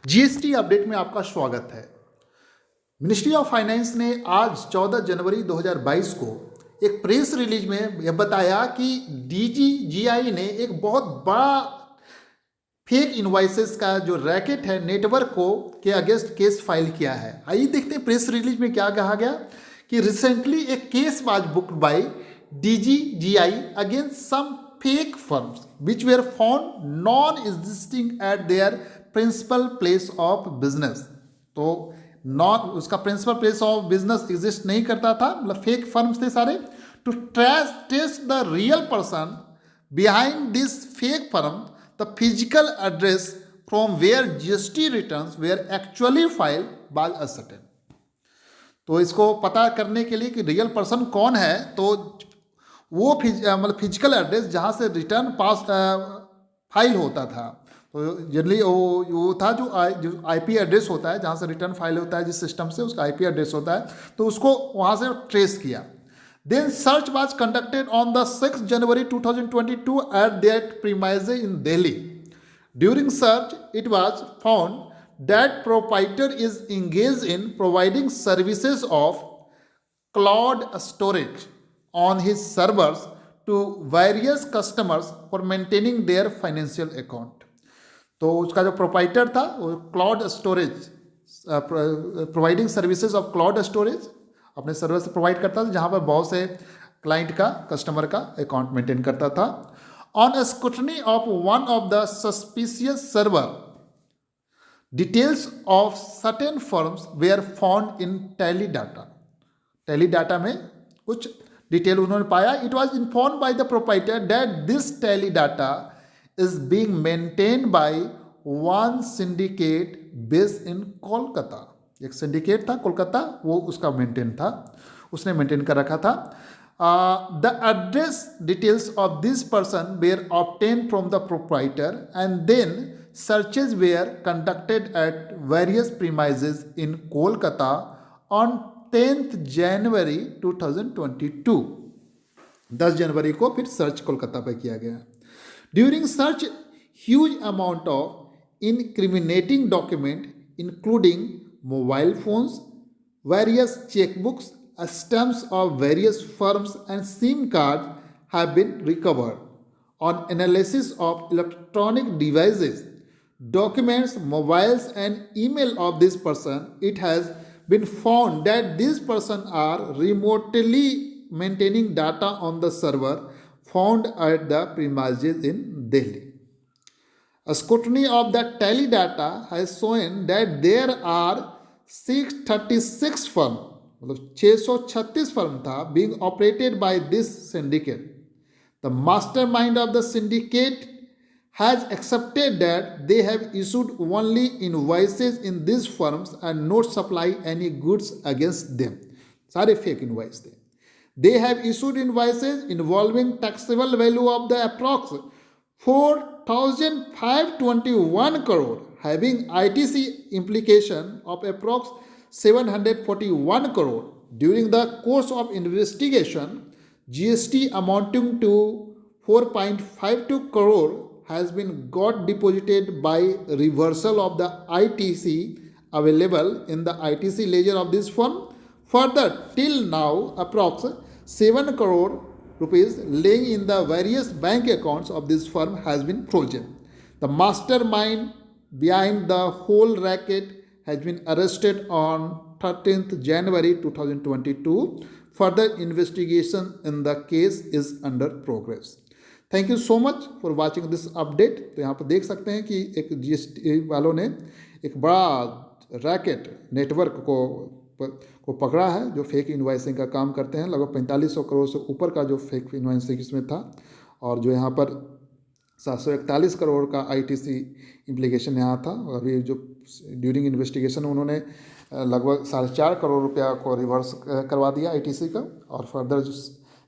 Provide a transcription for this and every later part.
GST update में आपका स्वागत है। मिनिस्ट्री ऑफ फाइनेंस ने आज 14 जनवरी 2022 को एक प्रेस रिलीज में यह बताया कि डीजीजीआई ने एक बहुत बड़ा फेक इनवॉइसेस का जो रैकेट है नेटवर्क को के अगेंस्ट केस फाइल किया है। आइए देखते हैं प्रेस रिलीज में क्या कहा गया कि रिसेंटली एक case was booked by DGGI against some fake firms which were found non-existing at their principal place of business। तो नॉन उसका principal place of business exist नहीं करता था, मतलब फेक फर्म्स थे सारे। To test the real person behind this fake firm the physical address from where GST returns were actually file by a certain. तो इसको पता करने के लिए कि रियल पर्सन कौन है, तो वो मतलब फिजिकल एड्रेस जहाँ से रिटर्न पास फाइल होता था, तो जनरली वो था जो आईपी एड्रेस होता है जहाँ से रिटर्न फाइल होता है, जिस सिस्टम से उसका आईपी एड्रेस होता है, तो उसको वहाँ से ट्रेस किया। Then search was conducted on the 6 January 2022 at that premises in Delhi. During search it was found that proprietor is engaged in providing services of cloud storage on his servers to various customers for maintaining their financial account। तो उसका जो proprietor था वो cloud storage providing services of cloud storage अपने server से provide करता था, जहाँ पर बहुत से क्लाइंट का कस्टमर का अकाउंट मेंटेन करता था। On scrutiny of one of the suspicious server details of certain firms were found in tally data. Tally data में कुछ डिटेल उन्होंने पाया। It was inform by the proprietor that this tally data is being maintain by one syndicate based in Kolkata. एक syndicate था कोलकाता, वो उसका maintain था, उसने मेंटेन कर रखा था। The address details of this person were obtain from the proprietor and then searches were conducted at various premises in Kolkata on 10th January 2022। 10 जनवरी को फिर सर्च कोलकाता पर किया गया। During search huge amount of incriminating document including mobile phones, various chequebooks, stamps of various firms and sim card have been recovered. On analysis of electronic devices, documents, mobiles and email of this person, it has been found that these persons are remotely maintaining data on the server found at the premises in Delhi. A scrutiny of the tally data has shown that there are 636 firms, मतलब 636 firm था being operated by this syndicate. The mastermind of the syndicate has accepted that they have issued only invoices in these firms and not supply any goods against them। सारे fake invoice थे। They have issued invoices involving taxable value of the approx 4,521 crore having ITC implication of approx 741 crore। During the course of investigation, GST amounting to 4.52 crore has been got deposited by reversal of the ITC available in the ITC ledger of this firm. Further, till now, approx 7 crore rupees laying in the various bank accounts of this firm has been frozen. The mastermind behind the whole racket has been arrested on 13th January 2022. Further investigation in the case is under progress। Thank you so much for watching this update. तो यहाँ पर देख सकते हैं कि एक GST वालों ने एक बड़ा रैकेट नेटवर्क को पकड़ा है जो फेक इनवॉइसिंग का काम करते हैं। लगभग 4500 करोड़ से ऊपर का जो फेक इनवॉइसिंग इसमें था, और जो यहाँ पर 741 करोड़ का आईटीसी इम्प्लीकेशन यहाँ था। अभी जो ड्यूरिंग इन्वेस्टिगेशन उन्होंने लगभग 4.5 करोड़ रुपया को रिवर्स करवा दिया आईटीसी का, और फर्दर जो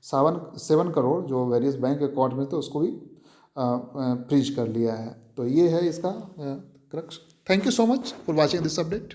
7 करोड़ जो वेरियस बैंक अकाउंट में थे उसको भी फ्रीज कर लिया है। तो ये है इसका crux. Thank you so much for watching this update.